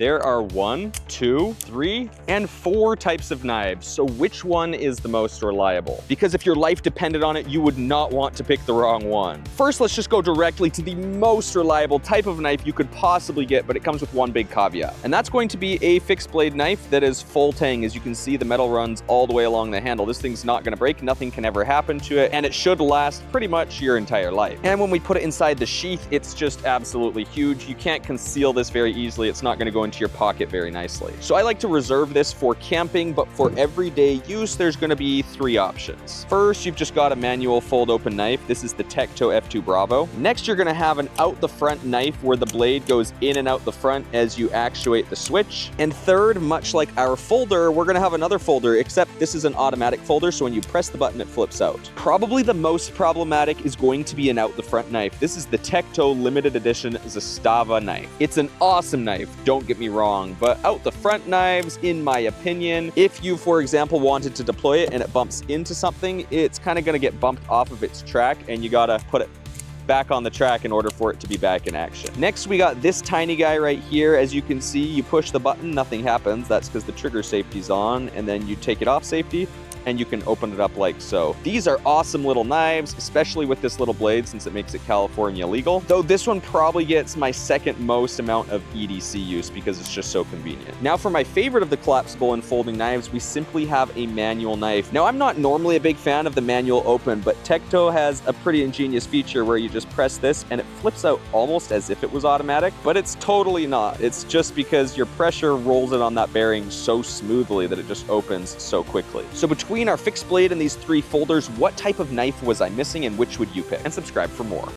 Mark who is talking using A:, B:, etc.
A: There are 1, 2, 3, and 4 types of knives, so which one is the most reliable? Because if your life depended on it, you would not want to pick the wrong one. First, let's just go directly to the most reliable type of knife you could possibly get, but it comes with one big caveat. And that's going to be a fixed blade knife that is full tang. As you can see, the metal runs all the way along the handle. This thing's not gonna break, nothing can ever happen to it, and it should last pretty much your entire life. And when we put it inside the sheath, it's just absolutely huge. You can't conceal this very easily. It's not gonna go into your pocket very nicely. So I like to reserve this for camping, but for everyday use, there's gonna be 3 options. First, you've just got a manual fold open knife. This is the Tecto F2 Bravo. Next, you're gonna have an out the front knife where the blade goes in and out the front as you actuate the switch. And third, much like our folder, we're gonna have another folder, except this is an automatic folder, so when you press the button, it flips out. Probably the most problematic is going to be an out the front knife. This is the Tecto limited edition Zastava knife. It's an awesome knife, don't get me wrong, but out the front knives, in my opinion, if you, for example, wanted to deploy it and it bumps into something, it's kind of gonna get bumped off of its track, and you gotta put it back on the track in order for it to be back in action. Next, we got this tiny guy right here. As you can see, you push the button, nothing happens. That's because the trigger safety's on, and then you take it off safety, and you can open it up like so. These are awesome little knives, especially with this little blade since it makes it California legal. Though this one probably gets my second most amount of EDC use because it's just so convenient. Now for my favorite of the collapsible and folding knives, we simply have a manual knife. Now I'm not normally a big fan of the manual open, but Tecto has a pretty ingenious feature where you just press this and it flips out almost as if it was automatic, but it's totally not. It's just because your pressure rolls it on that bearing so smoothly that it just opens so quickly. So between our fixed blade and these 3 folders, what type of knife was I missing and which would you pick? And subscribe for more.